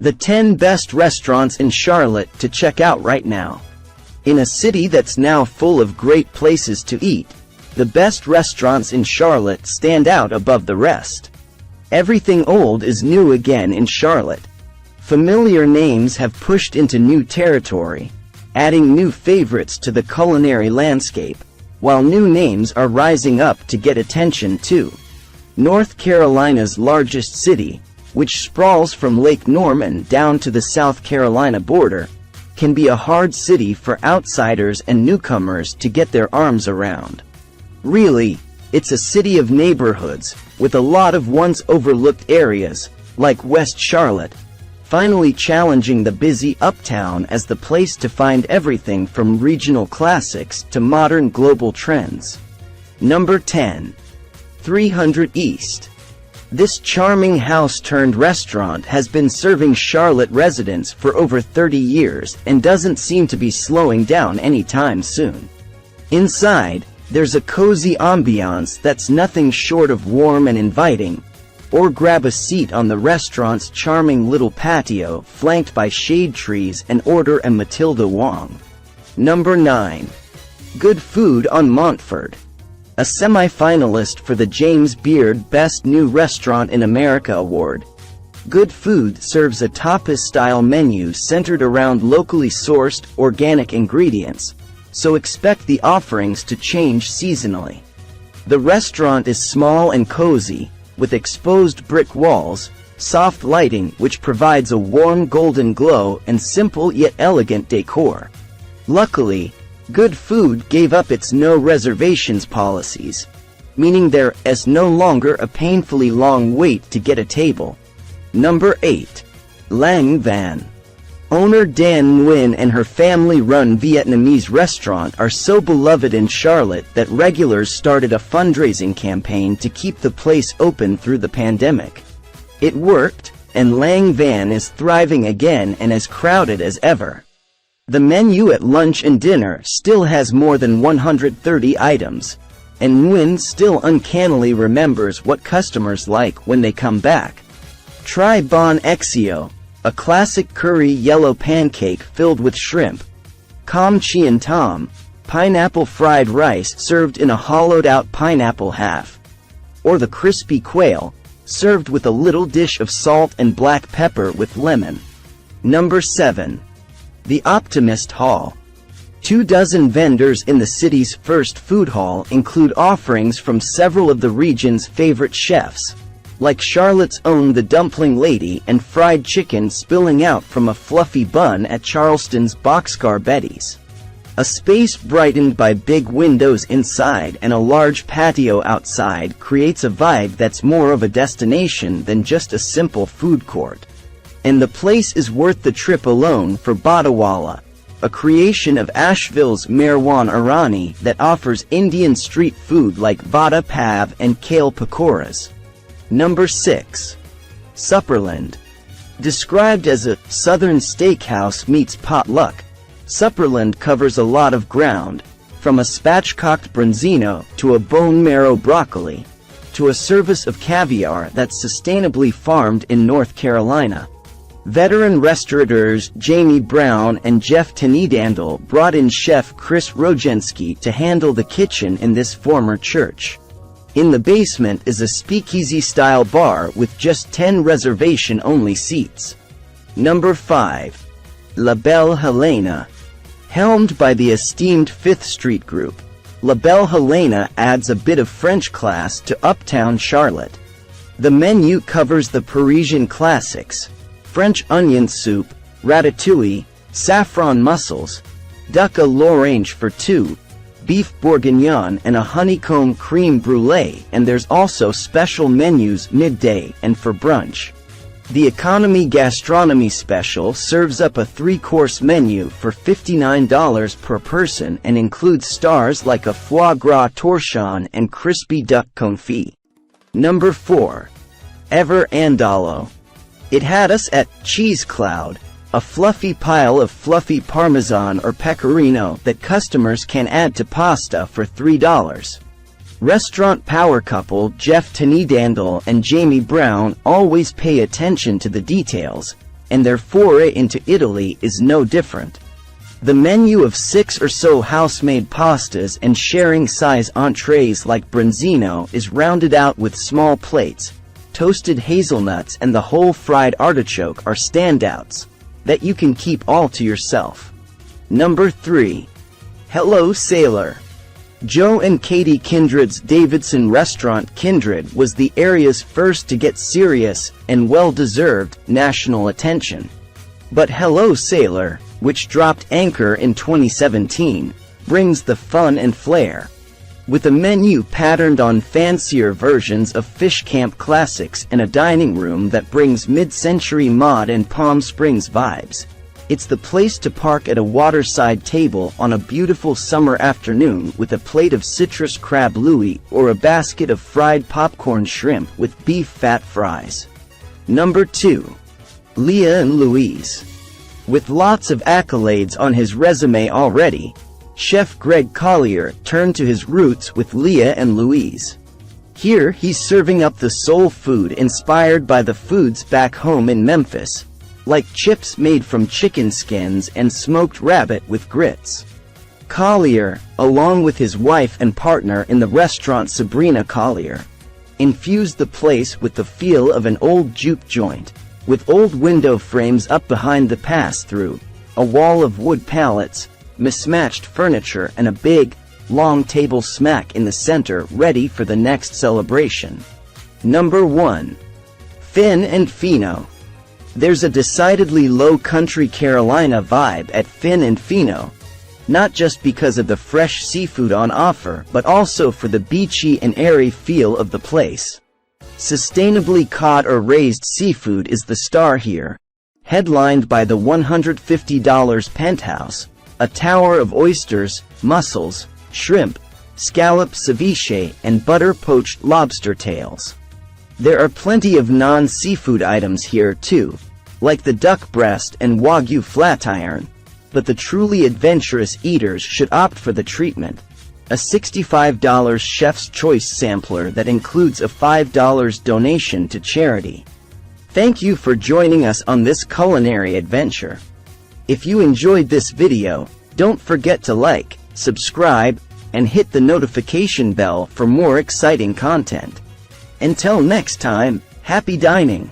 The 10 best restaurants in Charlotte to check out right now. In a city that's now full of great places to eat, the best restaurants in Charlotte stand out above the rest. Everything old is new again in Charlotte. Familiar names have pushed into new territory, adding new favorites to the culinary landscape, while new names are rising up to get attention too. North Carolina's largest city, which sprawls from Lake Norman down to the South Carolina border, can be a hard city for outsiders and newcomers to get their arms around. Really, it's a city of neighborhoods, with a lot of once overlooked areas, like West Charlotte, finally challenging the busy uptown as the place to find everything from regional classics to modern global trends. Number 10. 300 East. This charming house-turned-restaurant has been serving Charlotte residents for over 30 years and doesn't seem to be slowing down anytime soon. Inside, there's a cozy ambiance that's nothing short of warm and inviting, or grab a seat on the restaurant's charming little patio flanked by shade trees and order a Matilda Wong. Number 9. Good Food on Montford. A semi-finalist for the James Beard Best New Restaurant in America Award. Good Food serves a tapas-style menu centered around locally sourced, organic ingredients, so expect the offerings to change seasonally. The restaurant is small and cozy, with exposed brick walls, soft lighting which provides a warm golden glow, and simple yet elegant decor. Luckily, Good Food gave up its no reservations policies, meaning there is no longer a painfully long wait to get a table. Number 8. Lang Van. Owner Dan Nguyen and her family-run Vietnamese restaurant are so beloved in Charlotte that regulars started a fundraising campaign to keep the place open through the pandemic. It worked, and Lang Van is thriving again and as crowded as ever. The menu at lunch and dinner still has more than 130 items, and Nguyen still uncannily remembers what customers like when they come back. Try Bon Exio, a classic curry yellow pancake filled with shrimp, Kam Chien Tom, pineapple fried rice served in a hollowed-out pineapple half, or the crispy quail, served with a little dish of salt and black pepper with lemon. Number 7. The Optimist Hall. 24 vendors in the city's first food hall include offerings from several of the region's favorite chefs, like Charlotte's own The Dumpling Lady and fried chicken spilling out from a fluffy bun at Charleston's Boxcar Betty's. A space brightened by big windows inside and a large patio outside creates a vibe that's more of a destination than just a simple food court. And the place is worth the trip alone for Badawala, a creation of Asheville's Marwan Irani that offers Indian street food like vada pav and kale pakoras. Number 6. Supperland. Described as a southern steakhouse meets potluck, Supperland covers a lot of ground, from a spatchcocked branzino to a bone marrow broccoli, to a service of caviar that's sustainably farmed in North Carolina. Veteran restaurateurs Jamie Brown and Jeff Tenedandle brought in chef Chris Rogensky to handle the kitchen in this former church. In the basement is a speakeasy-style bar with just 10 reservation-only seats. Number 5. La Belle Helena. Helmed by the esteemed Fifth Street Group, La Belle Helena adds a bit of French class to uptown Charlotte. The menu covers the Parisian classics: French onion soup, ratatouille, saffron mussels, duck à l'orange for two, beef bourguignon and a honeycomb creme brulee, and there's also special menus midday and for brunch. The Economy Gastronomy Special serves up a 3-course menu for $59 per person and includes stars like a foie gras torchon and crispy duck confit. Number 4. Ever Andalo. It had us at Cheese Cloud, a fluffy pile of fluffy Parmesan or Pecorino that customers can add to pasta for $3. Restaurant power couple Jeff Tenedandle and Jamie Brown always pay attention to the details, and their foray into Italy is no different. The menu of 6 or so house-made pastas and sharing-size entrees like branzino is rounded out with small plates. Toasted hazelnuts and the whole fried artichoke are standouts that you can keep all to yourself. Number 3. Hello Sailor. Joe and Katie Kindred's Davidson restaurant. Kindred was the area's first to get serious and well-deserved national attention. But Hello Sailor, which dropped anchor in 2017, brings the fun and flair. With a menu patterned on fancier versions of Fish Camp classics and a dining room that brings mid-century mod and Palm Springs vibes, it's the place to park at a waterside table on a beautiful summer afternoon with a plate of citrus crab louis or a basket of fried popcorn shrimp with beef fat fries. Number 2. Leah Louise. With lots of accolades on his resume already, Chef Greg Collier turned to his roots with Leah Louise. Here he's serving up the soul food inspired by the foods back home in Memphis, like chips made from chicken skins and smoked rabbit with grits. Collier, along with his wife and partner in the restaurant Sabrina Collier, infused the place with the feel of an old juke joint, with old window frames up behind the pass-through, a wall of wood pallets, mismatched furniture and a big, long table smack in the center ready for the next celebration. Number 1. Fin and Fino. There's a decidedly low-country Carolina vibe at Fin and Fino, not just because of the fresh seafood on offer but also for the beachy and airy feel of the place. Sustainably caught or raised seafood is the star here, headlined by the $150 penthouse, a tower of oysters, mussels, shrimp, scallop ceviche and butter-poached lobster tails. There are plenty of non-seafood items here too, like the duck breast and wagyu flatiron, but the truly adventurous eaters should opt for the treatment, a $65 Chef's Choice sampler that includes a $5 donation to charity. Thank you for joining us on this culinary adventure. If you enjoyed this video, don't forget to like, subscribe, and hit the notification bell for more exciting content. Until next time, happy dining!